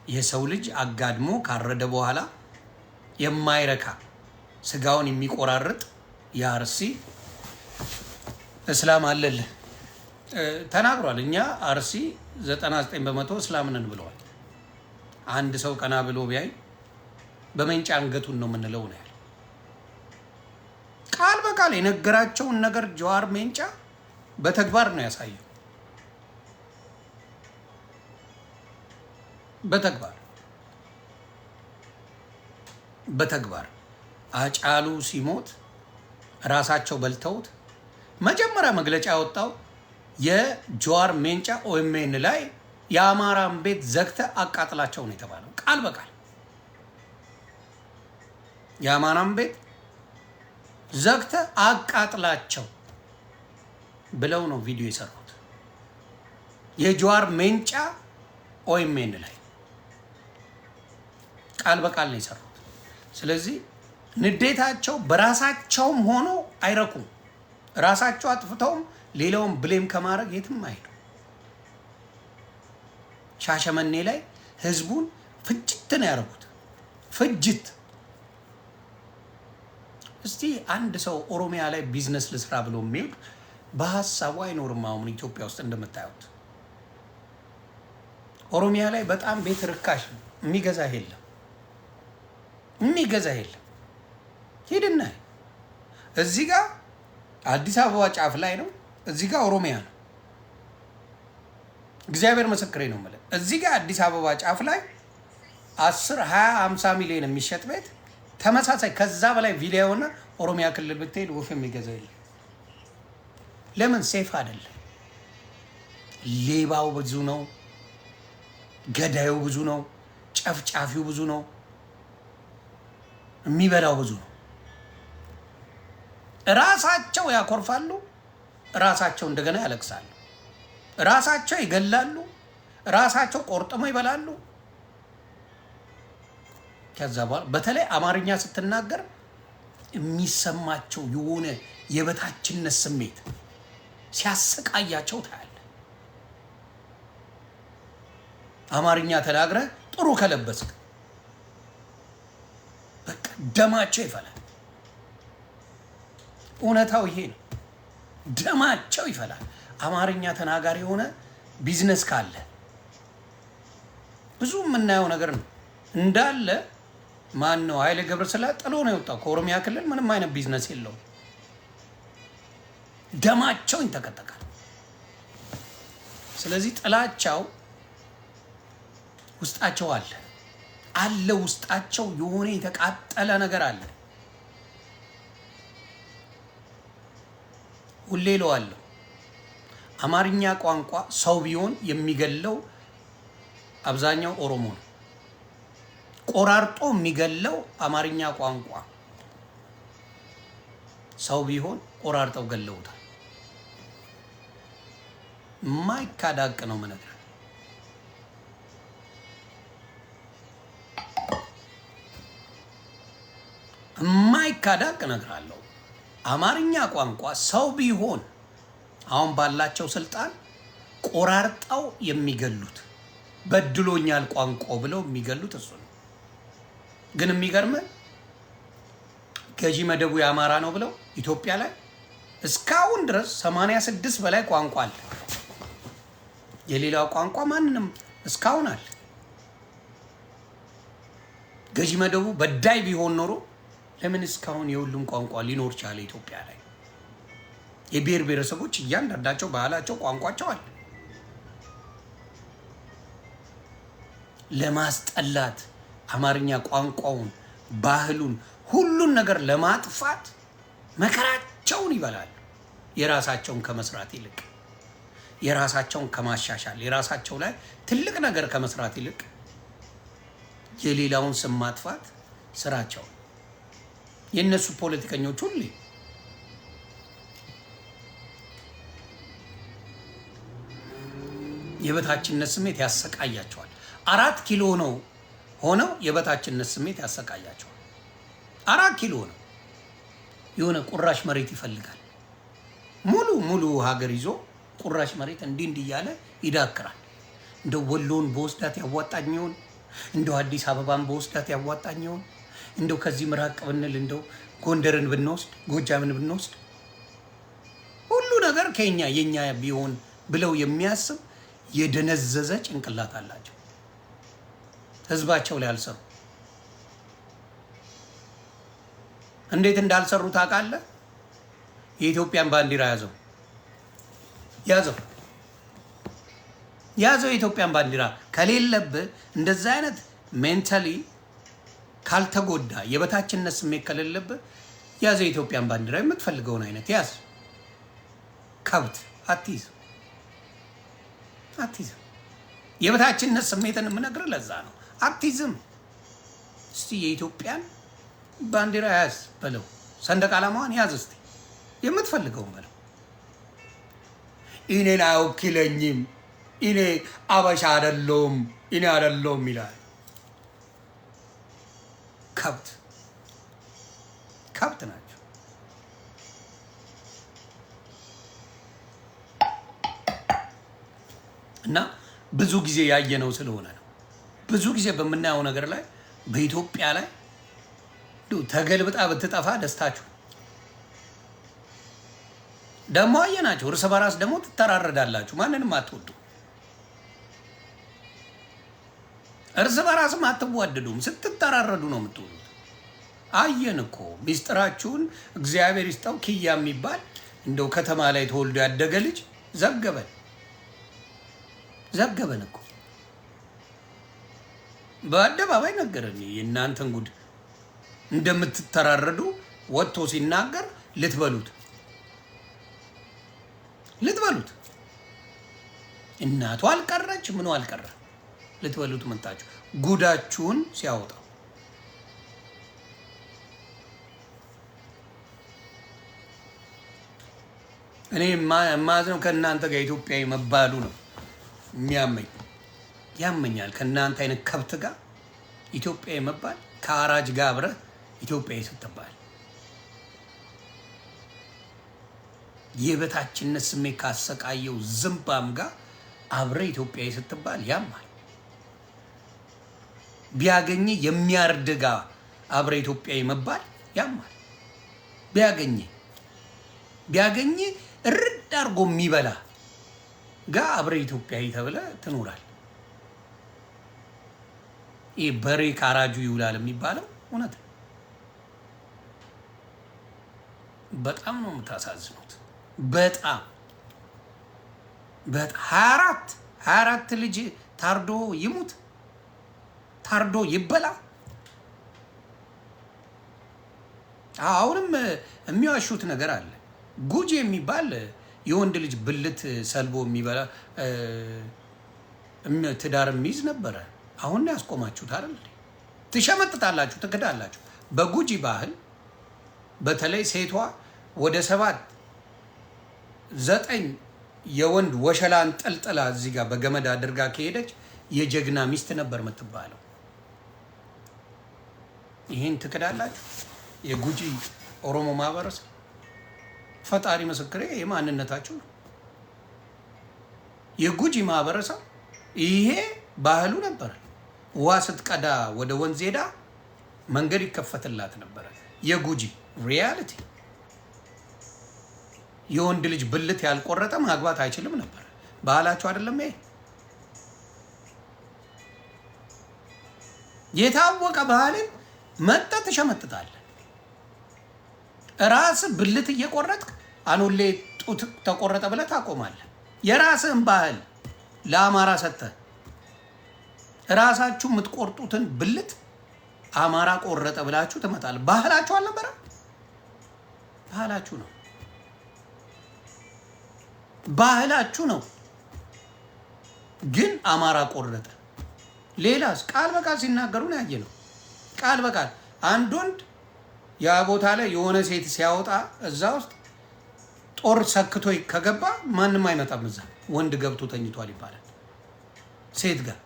የሰው ልጅ አጋድሞ ካረደ በኋላ የማይረካ ስጋውን የሚቆራርጥ የአርሲ እስላም አለልህ ተናግሯል። እኛ አርሲ 99% እስላም ነን ብለዋል። አንድ ሰው ቀና ብሎ ቢያይ በመንጫ አንገቱን ነው የምንለው ነው ያለው። ቃል በቃል የነገራቸውን ነገር ጀዋር ሜንጫ በተግባር ነው ያሳየው። በተግባር አጫሉ ሲሞት ራሳቸው በልተውት መጀመሪያ መግለጫ ያወጣው የጀዋር ሜንጫ ኦኤምኤን ላይ የአማራን ቤት ዘግተ አቃጥላቸው ነው የተባለው። ቃል በቃል የአማራን ቤት ዘግተ አቃጥላቸው ብለው ነው ቪዲዮ የሰሩት የጀዋር ሜንጫ ኦኤምኤን ላይ ቃል በቃል ነው የሰሩት። ስለዚህ ንዴታቸው በራሳቸውም ሆኖ አይረኩም። ራሳቸው አጥፍተውም ሌላውን ብሌም ከማድረግ የትም አይሄዱ። ሻሸመኔ ላይ ህዝቡን ፍጅት ነው ያደረጉት። ፍጅት። እስቲ አንድ ሰው ኦሮሚያ ላይ ቢዝነስ ልስራ ብሎ የሚሄድ በሀሳቡ አይኖርም። አሁን ኢትዮጵያ ውስጥ እንደምታዩት ኦሮሚያ ላይ በጣም ቤት ርካሽ ነው። የሚገዛ የለም። ሂድና እዚህ ጋር አዲስ አበባ ጫፍ ላይ ነው፣ እዚህ ጋር ኦሮሚያ ነው። እግዚአብሔር ምስክሬ ነው ማለት እዚህ ጋር አዲስ አበባ ጫፍ ላይ 10 20 50 ሚሊዮን የሚሸጥ ቤት ተመሳሳይ ከዛ በላይ ቪዲዮና ኦሮሚያ ክልል ብትሄድ ወፍ የሚገዛ የለም። ለምን? ሴፍ አይደለም። ሌባው ብዙ ነው፣ ገዳዩ ብዙ ነው፣ ጨፍጫፊው ብዙ ነው፣ የሚበላው ብዙ ነው። ራሳቸው ያኮርፋሉ፣ ራሳቸው እንደገና ያለቅሳሉ፣ ራሳቸው ይገላሉ፣ ራሳቸው ቆርጥመው ይበላሉ። ከዛ በኋላ በተለይ አማርኛ ስትናገር የሚሰማቸው የሆነ የበታችነት ስሜት ሲያሰቃያቸው ታያለ። አማርኛ ተናግረህ ጥሩ ከለበስክ በቃ ደማቸው ይፈላል። እውነታው ይሄ ነው። ደማቸው ይፈላል። አማርኛ ተናጋሪ የሆነ ቢዝነስ ካለ ብዙ የምናየው ነገር ነው እንዳለ። ማን ነው? ኃይሌ ገብረስላሴ ጥሎ ነው የወጣው ከኦሮሚያ ክልል። ምንም አይነት ቢዝነስ የለውም። ደማቸው ይንተከተካል። ስለዚህ ጥላቻው ውስጣቸው አለ ውስጣቸው የሆነ የተቃጠለ ነገር አለ። ሁሌ እለዋለሁ፣ አማርኛ ቋንቋ ሰው ቢሆን የሚገለው አብዛኛው ኦሮሞ ነው። ቆራርጦ የሚገለው አማርኛ ቋንቋ ሰው ቢሆን ቆራርጠው ገለውታል። ማይካዳቅ ነው መነገር። ማይካዳቅ እነግራለሁ። አማርኛ ቋንቋ ሰው ቢሆን አሁን ባላቸው ስልጣን ቆራርጠው የሚገሉት በድሎኛል ቋንቋ ብለው የሚገሉት እሱ ነው። ግን የሚገርም ገዢ መደቡ የአማራ ነው ብለው ኢትዮጵያ ላይ እስካሁን ድረስ 86 በላይ ቋንቋ አለ። የሌላው ቋንቋ ማንንም እስካሁን አለ። ገዢ መደቡ በዳይ ቢሆን ኖሮ ለምን እስካሁን የሁሉም ቋንቋ ሊኖር ቻለ? ኢትዮጵያ ላይ የብሔር ብሔረሰቦች እያንዳንዳቸው ባህላቸው፣ ቋንቋቸው አለ። ለማስጠላት አማርኛ ቋንቋውን፣ ባህሉን፣ ሁሉን ነገር ለማጥፋት መከራቸውን ይበላሉ። የራሳቸውን ከመስራት ይልቅ የራሳቸውን ከማሻሻል የራሳቸው ላይ ትልቅ ነገር ከመስራት ይልቅ የሌላውን ስም ማጥፋት ስራቸው። የነሱ ፖለቲከኞች ሁሉ የበታችነት ስሜት ያሰቃያቸዋል። 4 ኪሎ ነው ሆነው የበታችነት ስሜት ያሰቃያቸዋል። 4 ኪሎ ነው። የሆነ ቁራሽ መሬት ይፈልጋል። ሙሉ ሀገር ይዞ ቁራሽ መሬት እንዲህ እያለ ይዳክራል። እንደው ወሎን በወስዳት ያዋጣኝ ይሆን? እንደው አዲስ አበባን በወስዳት ያዋጣኝ ይሆን? እንደው ከዚህ ምራቅ ብንል እንደው ጎንደርን ብንወስድ፣ ጎጃምን ብንወስድ ሁሉ ነገር ከኛ የኛ ቢሆን ብለው የሚያስብ የደነዘዘ ጭንቅላት አላቸው። ህዝባቸው ላይ አልሰሩ። እንዴት እንዳልሰሩ ታውቃለህ? የኢትዮጵያን ባንዲራ ያዘው የኢትዮጵያን ባንዲራ ከሌለብህ እንደዛ አይነት ሜንታሊ ካልተጎዳ የበታችነት ስሜት ከሌለብህ ያዘ የኢትዮጵያን ባንዲራ የምትፈልገውን አይነት ያዝ። ከብት አትይዝ። የበታችነት ስሜትን የምነግርህ ለዛ ነው። አትይዝም። እስቲ የኢትዮጵያን ባንዲራ ያዝ በለው፣ ሰንደቅ ዓላማዋን ያዝ እስቲ የምትፈልገውን በለው። እኔን አይወክለኝም፣ እኔ አበሻ አይደለሁም፣ እኔ አይደለሁም ይላል። ከብት ናቸው። እና ብዙ ጊዜ ያየነው ስለሆነ ነው። ብዙ ጊዜ በምናየው ነገር ላይ በኢትዮጵያ ላይ ተገልብጣ ብትጠፋ ደስታችሁ ደግሞ አየናቸው። እርስ በራስ ደግሞ ትተራረዳላችሁ። ማንንም አትወዱ፣ እርስ በራስም አትዋደዱም። ስትተራረዱ ነው የምትውሉት። አየን እኮ ሚስጥራችሁን። እግዚአብሔር ይስጠው። ኪያ የሚባል እንደው ከተማ ላይ ተወልዶ ያደገ ልጅ ዘገበን እኮ በአደባባይ ነገረን። የእናንተን ጉድ እንደምትተራረዱ ወጥቶ ሲናገር ልትበሉት እናቱ አልቀረች ምኑ አልቀረ ልትበሉት መጣችሁ። ጉዳችሁን ሲያወጣው እኔ ማዝነው ከእናንተ ጋር ኢትዮጵያዊ መባሉ ነው ያመኛል። ከእናንተ አይነት ከብት ጋር ኢትዮጵያዊ መባል፣ ከአራጅ ጋር አብረህ ኢትዮጵያዊ ስትባል፣ የበታችነት ስሜት ካሰቃየው ዝምባም ጋር አብረህ ኢትዮጵያዊ ስትባል ያማል። ቢያገኝ የሚያርድጋ አብረህ ኢትዮጵያዊ መባል ያማል። ቢያገኝ እርድ አድርጎ የሚበላ ጋር አብረህ ኢትዮጵያዊ ተብለህ ትኖራለህ። ይህ በሬ ካራጁ ይውላል የሚባለው እውነት ነው። በጣም ነው የምታሳዝኑት። በጣም 24 ልጅ ታርዶ ይሙት፣ ታርዶ ይበላ። አሁንም የሚዋሹት ነገር አለ። ጉጂ የሚባል የወንድ ልጅ ብልት ሰልቦ የሚበላ ትዳር የሚይዝ ነበረ። አሁን ያስቆማችሁት አይደል? ትሸመጥጣላችሁ፣ ትክዳላችሁ። በጉጂ ባህል በተለይ ሴቷ ወደ 7-9 የወንድ ወሸላን ጠልጥላ እዚህ ጋር በገመድ አድርጋ ከሄደች የጀግና ሚስት ነበር የምትባለው። ይሄን ትክዳላችሁ። የጉጂ ኦሮሞ ማህበረሰብ ፈጣሪ ምስክሬ የማንነታችሁ ነው። የጉጂ ማህበረሰብ ይሄ ባህሉ ነበር። ውሃ ስትቀዳ ወደ ወንዝ ሄዳ መንገድ ይከፈትላት ነበረ። የጉጂ ሪያሊቲ የወንድ ልጅ ብልት ያልቆረጠ ማግባት አይችልም ነበር። ባህላቸው አይደለም ይሄ? የታወቀ ባህልን መጣ ትሸመጥጣለህ። ራስ ብልት እየቆረጥክ አኖሌ ጡት ተቆረጠ ብለህ ታቆማለህ። የራስህን ባህል ለአማራ ሰጥተህ ራሳችሁ የምትቆርጡትን ብልት አማራ ቆረጠ ብላችሁ ትመጣለህ። ባህላችሁ አልነበረ? ባህላችሁ ነው። ባህላችሁ ነው። ግን አማራ ቆረጠ። ሌላስ ቃል በቃል ሲናገሩ ነው ያየነው። ቃል በቃል አንድ ወንድ ያ ቦታ ላይ የሆነ ሴት ሲያወጣ እዛ ውስጥ ጦር ሰክቶ ከገባ ማንም አይመጣም። እዛ ወንድ ገብቶ ተኝቷል ይባላል። ሴት ጋር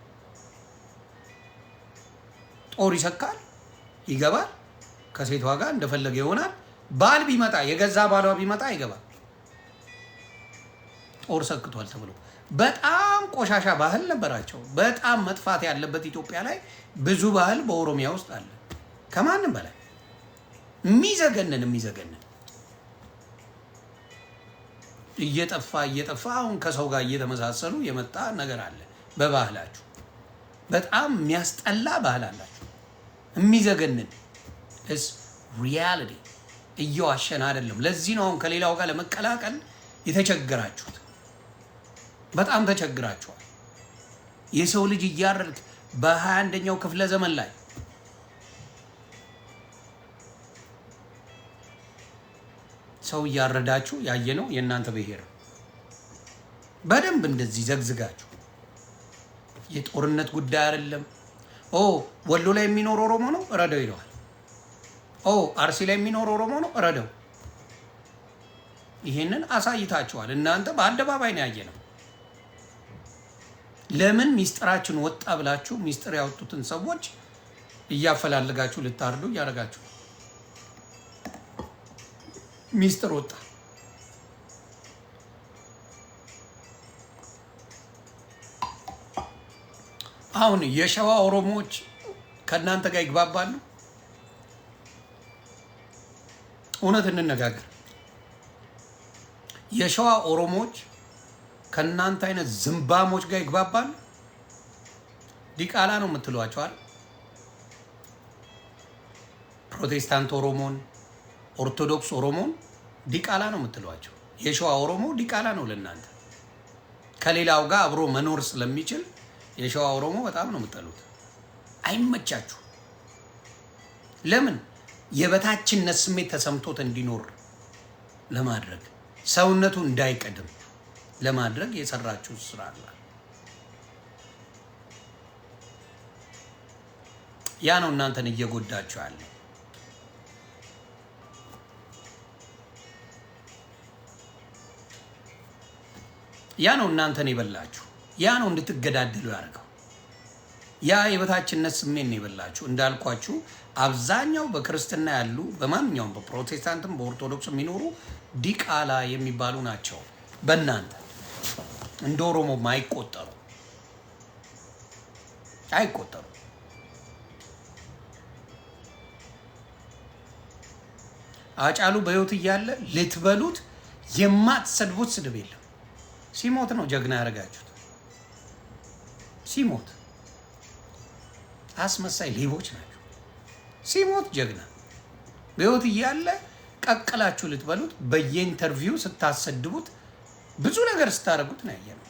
ጦር ይሰካል፣ ይገባል፣ ከሴቷ ጋር እንደፈለገ ይሆናል። ባል ቢመጣ የገዛ ባሏ ቢመጣ አይገባም። ጦር ሰክቷል ተብሎ በጣም ቆሻሻ ባህል ነበራቸው። በጣም መጥፋት ያለበት ኢትዮጵያ ላይ ብዙ ባህል በኦሮሚያ ውስጥ አለ። ከማንም በላይ የሚዘገንን እየጠፋ አሁን ከሰው ጋር እየተመሳሰሉ የመጣ ነገር አለ። በባህላችሁ በጣም የሚያስጠላ ባህል አላችሁ። የሚዘገንን እስ ሪያሊቲ እየዋሸን አይደለም። ለዚህ ነው አሁን ከሌላው ጋር ለመቀላቀል የተቸገራችሁት። በጣም ተቸግራችኋል። የሰው ልጅ እያረድክ በ21ኛው ክፍለ ዘመን ላይ ሰው እያረዳችሁ ያየነው የእናንተ ብሔር በደንብ እንደዚህ ዘግዝጋችሁ የጦርነት ጉዳይ አይደለም። ወሎ ላይ የሚኖር ኦሮሞ ነው ረደው ይለዋል። አርሲ ላይ የሚኖር ኦሮሞ ነው ረደው። ይሄንን አሳይታችኋል። እናንተ በአደባባይ ነው ያየነው። ለምን ሚስጥራችን ወጣ ብላችሁ ሚስጥር ያወጡትን ሰዎች እያፈላለጋችሁ ልታርዱ እያደረጋችሁ ሚስጥር ወጣ። አሁን የሸዋ ኦሮሞዎች ከእናንተ ጋር ይግባባሉ? እውነት እንነጋገር። የሸዋ ኦሮሞዎች ከእናንተ አይነት ዝምባሞች ጋር ይግባባሉ? ዲቃላ ነው የምትሏቸው አይደል? ፕሮቴስታንት ኦሮሞን፣ ኦርቶዶክስ ኦሮሞን ዲቃላ ነው የምትሏቸው። የሸዋ ኦሮሞ ዲቃላ ነው ለእናንተ። ከሌላው ጋር አብሮ መኖር ስለሚችል የሸዋ ኦሮሞ በጣም ነው የምትጠሉት። አይመቻችሁ። ለምን? የበታችነት ስሜት ተሰምቶት እንዲኖር ለማድረግ ሰውነቱ እንዳይቀድም ለማድረግ የሰራችሁ ስራ አለ። ያ ነው እናንተን እየጎዳችሁ ያለ። ያ ነው እናንተን የበላችሁ። ያ ነው እንድትገዳደሉ ያደርገው። ያ የበታችነት ስሜት ነው የበላችሁ። እንዳልኳችሁ አብዛኛው በክርስትና ያሉ በማንኛውም በፕሮቴስታንትም በኦርቶዶክስ የሚኖሩ ዲቃላ የሚባሉ ናቸው። በእናንተ እንደ ኦሮሞ አይቆጠሩ። አጫሉ በህይወት እያለ ልትበሉት የማትሰድቡት ስድብ የለም። ሲሞት ነው ጀግና ያደረጋችሁት። ሲሞት አስመሳይ ሌቦች ናቸው። ሲሞት ጀግና፣ በህይወት እያለ ቀቅላችሁ ልትበሉት፣ በየኢንተርቪው ስታሰድቡት፣ ብዙ ነገር ስታደርጉት ነው ያየነው።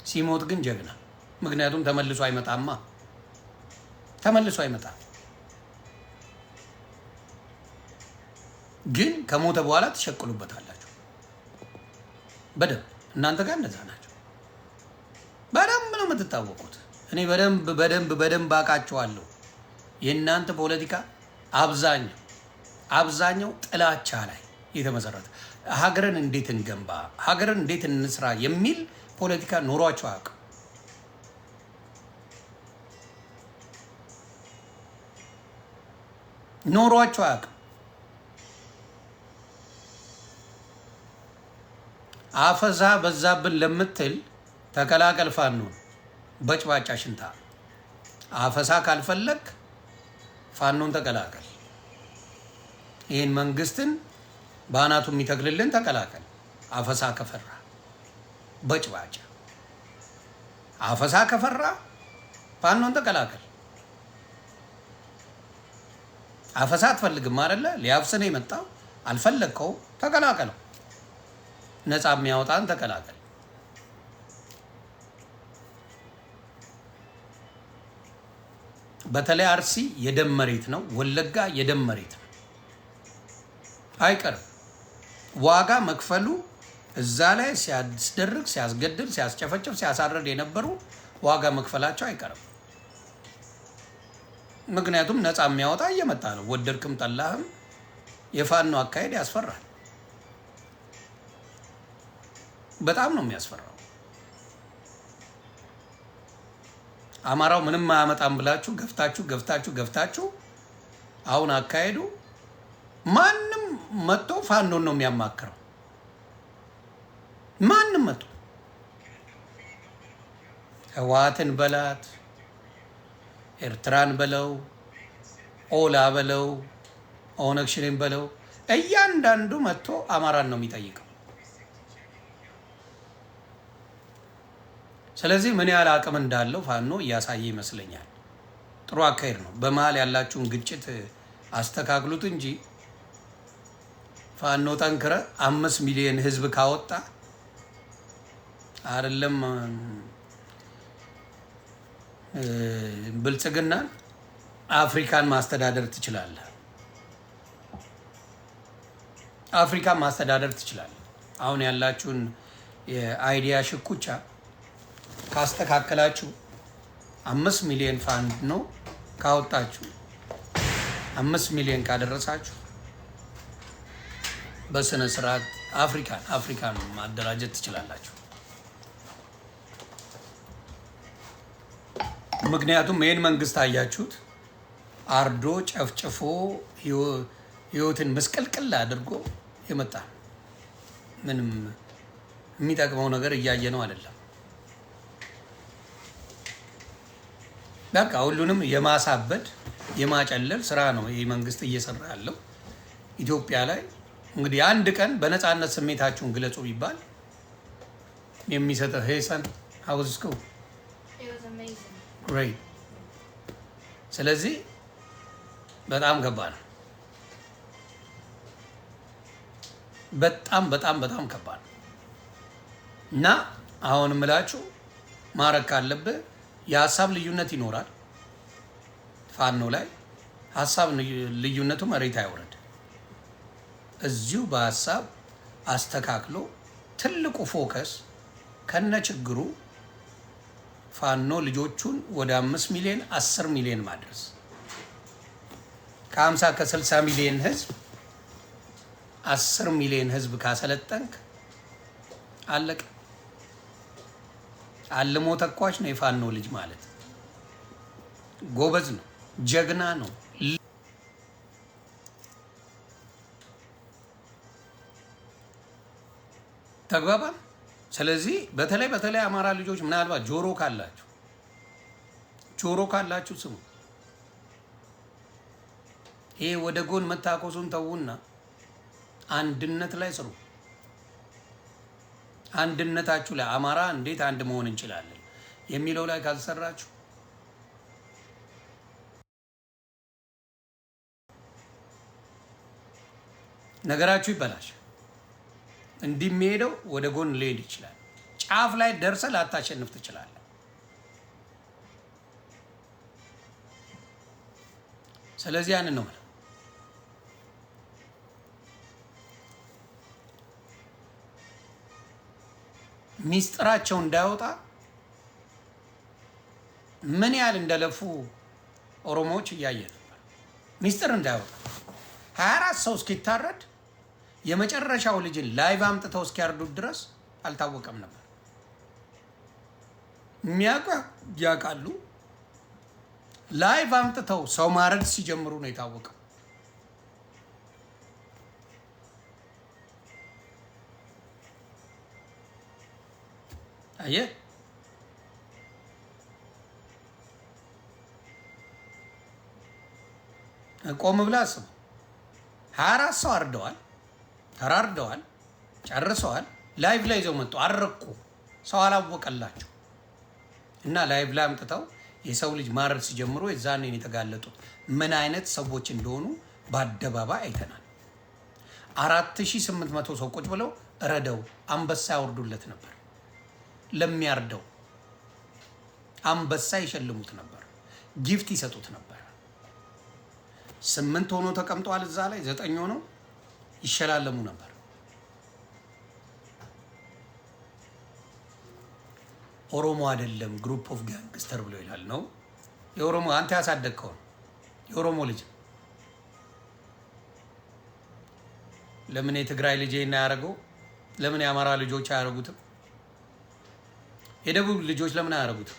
ሲሞት ግን ጀግና። ምክንያቱም ተመልሶ አይመጣም። ግን ከሞተ በኋላ ትሸቅሉበታላችሁ በደንብ። እናንተ ጋር እንደዛ ናቸው። በደንብ ነው የምትታወቁት። እኔ በደንብ አውቃቸዋለሁ። የእናንተ ፖለቲካ አብዛኛው ጥላቻ ላይ የተመሰረተ፣ ሀገርን እንዴት እንገንባ፣ ሀገርን እንዴት እንስራ የሚል ፖለቲካ ኖሯቸው አያውቅም። አፈዛ በዛብን ለምትል ተከላከል ፋኖን በጭባጫ ሽንታ። አፈሳ ካልፈለግ ፋኖን ተከላከል። ይህን መንግስትን በአናቱ የሚተክልልን ተከላከል። አፈሳ ከፈራ በጭባጫ፣ አፈሳ ከፈራ ፋኖን ተከላከል። አፈሳ አትፈልግም አይደለ? ሊያፍስን የመጣው አልፈለግከው፣ ተከላከለው። ነፃ የሚያወጣን ተከላከል። በተለይ አርሲ የደም መሬት ነው። ወለጋ የደም መሬት ነው። አይቀርም ዋጋ መክፈሉ። እዛ ላይ ሲያስደርግ፣ ሲያስገድል፣ ሲያስጨፈጭፍ፣ ሲያሳረድ የነበሩ ዋጋ መክፈላቸው አይቀርም። ምክንያቱም ነፃ የሚያወጣ እየመጣ ነው። ወደድክም ጠላህም የፋኖ አካሄድ ያስፈራል። በጣም ነው የሚያስፈራው። አማራው ምንም አያመጣም ብላችሁ ገፍታችሁ አሁን አካሄዱ ማንም መጥቶ ፋኖን ነው የሚያማክረው። ማንም መጥቶ ህወሓትን በላት፣ ኤርትራን በለው፣ ኦላ በለው፣ ኦነግ ሸኔን በለው፣ እያንዳንዱ መጥቶ አማራን ነው የሚጠይቀው። ስለዚህ ምን ያህል አቅም እንዳለው ፋኖ እያሳየ ይመስለኛል። ጥሩ አካሄድ ነው። በመሀል ያላችሁን ግጭት አስተካክሉት እንጂ ፋኖ ጠንክረ 5 ሚሊዮን ህዝብ ካወጣ አይደለም ብልጽግናን አፍሪካን ማስተዳደር ትችላለህ። አፍሪካን ማስተዳደር ትችላለህ። አሁን ያላችሁን የአይዲያ ሽኩቻ ካስተካከላችሁ 5 ሚሊዮን ፋንድ ነው ካወጣችሁ 5 ሚሊዮን ካደረሳችሁ በስነ ስርዓት አፍሪካን ማደራጀት ትችላላችሁ። ምክንያቱም ይህን መንግስት አያችሁት አርዶ ጨፍጭፎ ህይወትን ምስቅልቅል አድርጎ የመጣ ምንም የሚጠቅመው ነገር እያየ ነው አይደለም። በቃ ሁሉንም የማሳበድ የማጨለል ስራ ነው ይህ መንግስት እየሰራ ያለው ኢትዮጵያ ላይ። እንግዲህ አንድ ቀን በነፃነት ስሜታችሁን ግለጹ ቢባል የሚሰጠው ሄሰን ሀውስኩ ግሬት። ስለዚህ በጣም ከባድ ነው። በጣም ከባድ ነው እና አሁን እምላችሁ ማረግ ካለብህ የሀሳብ ልዩነት ይኖራል። ፋኖ ላይ ሀሳብ ልዩነቱ መሬት አይወረድ። እዚሁ በሀሳብ አስተካክሎ ትልቁ ፎከስ ከነ ችግሩ ፋኖ ልጆቹን ወደ 5 ሚሊዮን 10 ሚሊዮን ማድረስ ከ50 ከ60 ሚሊዮን ህዝብ 10 ሚሊዮን ህዝብ ካሰለጠንክ አለቀ። አልሞ ተኳሽ ነው የፋኖ ልጅ ማለት። ጎበዝ ነው፣ ጀግና ነው። ተግባባን። ስለዚህ በተለይ አማራ ልጆች ምናልባት ጆሮ ካላችሁ ስሙ። ይሄ ወደ ጎን መታኮሱን ተዉና አንድነት ላይ ስሩ። አንድነታችሁ ላይ አማራ እንዴት አንድ መሆን እንችላለን የሚለው ላይ ካልሰራችሁ ነገራችሁ ይበላሽ። እንዲሚሄደው ወደ ጎን ሊሄድ ይችላል። ጫፍ ላይ ደርሰህ ላታሸንፍ ትችላለህ። ስለዚህ ያንን ነው ማለት ሚስጥራቸው እንዳይወጣ ምን ያህል እንደለፉ ኦሮሞዎች እያየ ነበር። ሚስጥር እንዳይወጣ 24 ሰው እስኪታረድ የመጨረሻው ልጅን ላይቭ አምጥተው እስኪያርዱት ድረስ አልታወቀም ነበር። ያውቃሉ። ላይቭ አምጥተው ሰው ማረድ ሲጀምሩ ነው የታወቀው። አየህ፣ ቆም ብላ አስቡ። 24 ሰው አርደዋል፣ ተራርደዋል፣ ጨርሰዋል። ላይቭ ላይ ይዘው መጡ። አረቁ። ሰው አላወቀላቸው እና ላይቭ ላይ አምጥተው የሰው ልጅ ማረድ ሲጀምሩ የዛኔ የተጋለጡት ምን አይነት ሰዎች እንደሆኑ በአደባባይ አይተናል። 4800 ሰው ቁጭ ብለው ረደው አንበሳ ያወርዱለት ነበር። ለሚያርደው አንበሳ ይሸልሙት ነበር፣ ጊፍት ይሰጡት ነበር። 8 ሆኖ ተቀምጧል እዛ ላይ 9 ሆኖ ይሸላለሙ ነበር። ኦሮሞ አይደለም ግሩፕ ኦፍ ጋንግስተር ብሎ ይላል ነው። የኦሮሞ አንተ ያሳደግከው የኦሮሞ ልጅ ለምን የትግራይ ልጅ እና ያደረገው ለምን የአማራ ልጆች አያደርጉትም? የደቡብ ልጆች ለምን አያደርጉትም?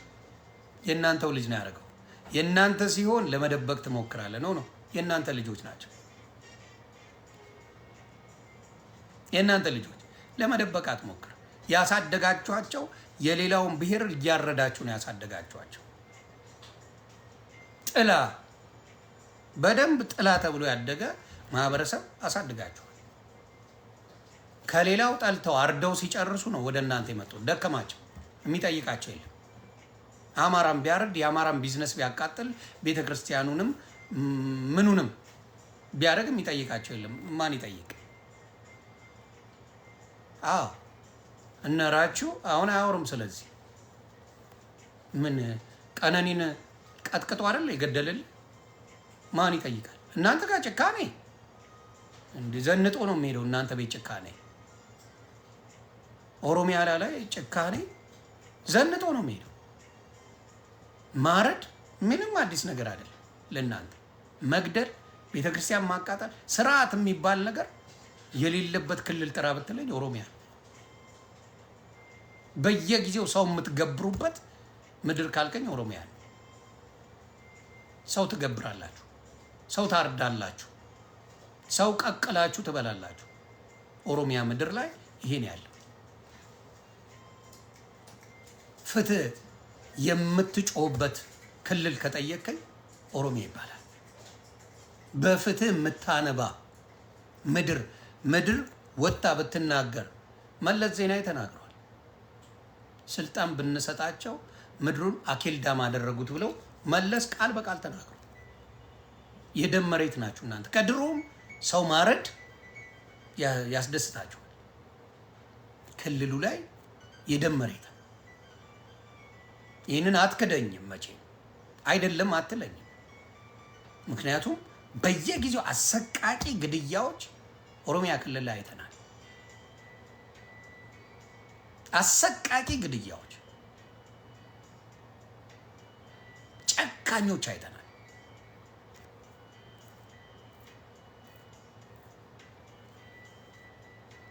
የእናንተው ልጅ ነው ያደረገው። የእናንተ ሲሆን ለመደበቅ ትሞክራለህ። ነው የእናንተ ልጆች ናቸው። የእናንተ ልጆች ለመደበቅ አትሞክር። ያሳደጋችኋቸው የሌላውን ብሔር እያረዳችሁ ነው ያሳደጋችኋቸው። ጥላ በደንብ ጥላ ተብሎ ያደገ ማህበረሰብ አሳድጋችኋል። ከሌላው ጠልተው አርደው ሲጨርሱ ነው ወደ እናንተ የመጡት። ደከማቸው፣ የሚጠይቃቸው የለም። አማራም ቢያርድ የአማራም ቢዝነስ ቢያቃጥል ቤተክርስቲያኑንም ምኑንም ቢያደርግ የሚጠይቃቸው የለም። ማን ይጠይቅ? አዎ እነራችሁ አሁን አያወሩም። ስለዚህ ምን ቀነኒን ቀጥቅጦ አይደል የገደለል? ማን ይጠይቃል? እናንተ ጋር ጭካኔ እንዲህ ዘንጦ ነው የሚሄደው። እናንተ ቤት ጭካኔ፣ ኦሮሚያ ላይ ጭካኔ ዘንጦ ነው የሚሄደው። ማረድ ምንም አዲስ ነገር አይደለም ለእናንተ። መግደል፣ ቤተክርስቲያን ማቃጠል፣ ስርዓት የሚባል ነገር የሌለበት ክልል ጥራ ብትለኝ ኦሮሚያ። በየጊዜው ሰው የምትገብሩበት ምድር ካልከኝ ኦሮሚያ ነው። ሰው ትገብራላችሁ፣ ሰው ታርዳላችሁ፣ ሰው ቀቅላችሁ ትበላላችሁ። ኦሮሚያ ምድር ላይ ይሄን ያለው ፍትህ የምትጮህበት ክልል ከጠየቀኝ ኦሮሚያ ይባላል። በፍትህ የምታነባ ምድር ወጣ ብትናገር መለስ ዜናዊ ተናግረዋል። ስልጣን ብንሰጣቸው ምድሩን አኬልዳም አደረጉት ብለው መለስ ቃል በቃል ተናግረው። የደም መሬት ናችሁ እናንተ። ከድሮም ሰው ማረድ ያስደስታችኋል። ክልሉ ላይ የደም መሬት። ይህንን አትክደኝም፣ መቼም አይደለም አትለኝም። ምክንያቱም በየጊዜው አሰቃቂ ግድያዎች ኦሮሚያ ክልል ላይ አይተናል። አሰቃቂ ግድያዎች፣ ጨካኞች አይተናል።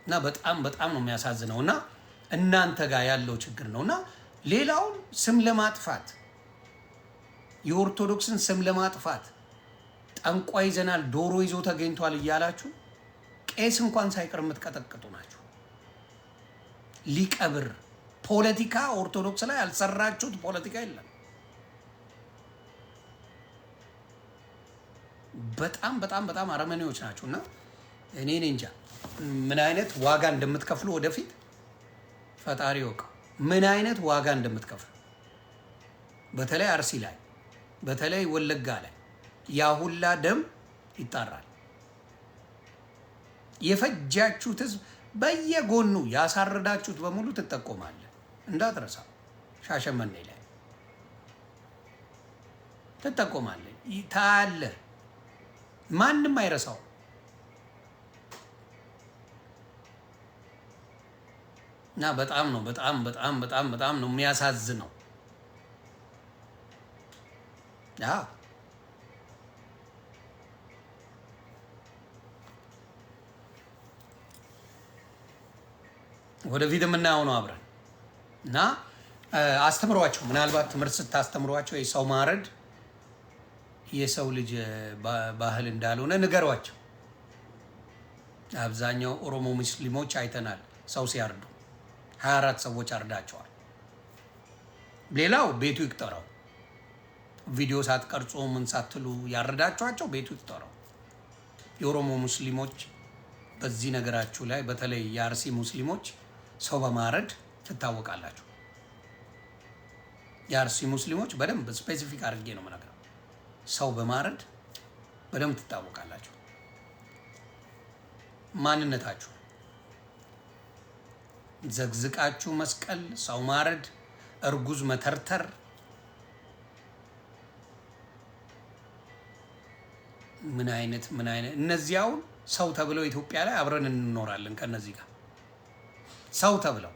እና በጣም ነው የሚያሳዝነው። እና እናንተ ጋር ያለው ችግር ነው። እና ሌላውን ስም ለማጥፋት የኦርቶዶክስን ስም ለማጥፋት ጠንቋይ ይዘናል፣ ዶሮ ይዞ ተገኝቷል እያላችሁ ቄስ እንኳን ሳይቀር የምትቀጠቅጡ ናችሁ። ሊቀብር ፖለቲካ ኦርቶዶክስ ላይ ያልሰራችሁት ፖለቲካ የለም። በጣም አረመኔዎች ናችሁ። እና እኔ እንጃ ምን አይነት ዋጋ እንደምትከፍሉ ወደፊት ፈጣሪ ወቀው፣ ምን አይነት ዋጋ እንደምትከፍሉ። በተለይ አርሲ ላይ፣ በተለይ ወለጋ ላይ ያ ሁላ ደም ይጣራል። የፈጃችሁት ህዝብ በየጎኑ ያሳረዳችሁት በሙሉ ትጠቆማለ። እንዳትረሳ። ሻሸመኔ ላይ ትጠቆማለ፣ ታያለ። ማንም አይረሳው። እና በጣም ነው የሚያሳዝነው። ያ ወደፊት የምናየው ነው አብረን። እና አስተምሯቸው፣ ምናልባት ትምህርት ስታስተምሯቸው የሰው ማረድ የሰው ልጅ ባህል እንዳልሆነ ንገሯቸው። አብዛኛው ኦሮሞ ሙስሊሞች አይተናል ሰው ሲያርዱ 24 ሰዎች አርዳቸዋል። ሌላው ቤቱ ይቅጠረው። ቪዲዮ ሳትቀርጹ ምን ሳትሉ ያረዳቸዋቸው ቤቱ ይቅጠረው። የኦሮሞ ሙስሊሞች በዚህ ነገራችሁ ላይ በተለይ የአርሲ ሙስሊሞች ሰው በማረድ ትታወቃላችሁ። የአርሲ ሙስሊሞች በደንብ ስፔሲፊክ አድርጌ ነው የምነግረው። ሰው በማረድ በደንብ ትታወቃላችሁ። ማንነታችሁ ዘግዝቃችሁ መስቀል፣ ሰው ማረድ፣ እርጉዝ መተርተር፣ ምን አይነት እነዚያው ሰው ተብለው ኢትዮጵያ ላይ አብረን እንኖራለን ከነዚህ ጋር ሰው ተብለው።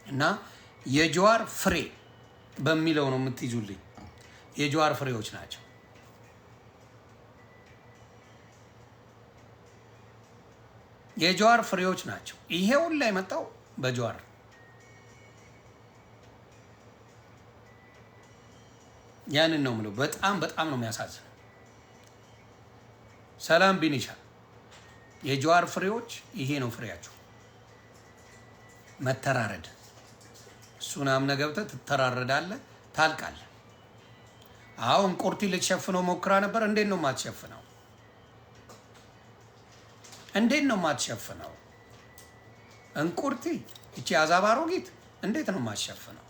እና የጀዋር ፍሬ በሚለው ነው የምትይዙልኝ። የጀዋር ፍሬዎች ናቸው። የጀዋር ፍሬዎች ናቸው። ይሄ ሁሉ የመጣው በጀዋር። ያንን ነው የምለው። በጣም ነው የሚያሳዝነው። ሰላም ቢኒሻ፣ የጀዋር ፍሬዎች ይሄ ነው ፍሬያቸው። መተራረድ። እሱን አምነህ ገብተህ ትተራረዳለህ፣ ታልቃለህ። አሁን ቁርቲ ልትሸፍነው ሞክራ ነበር። እንዴት ነው የማትሸፍነው? እንዴት ነው የማትሸፍነው? እንቁርቲ እቺ አዛባሮጊት እንዴት ነው የማትሸፍነው?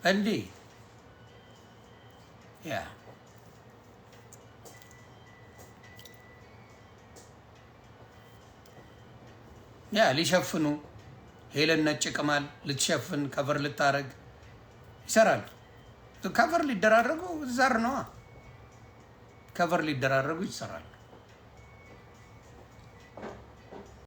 እንዴ ያ ያ ሊሸፍኑ ሄለን ነጭ ቅማል ልትሸፍን ከቨር ልታረግ ይሰራሉ። ከቨር ሊደራረጉ ዘር ነዋ። ከቨር ሊደራረጉ ይሰራሉ።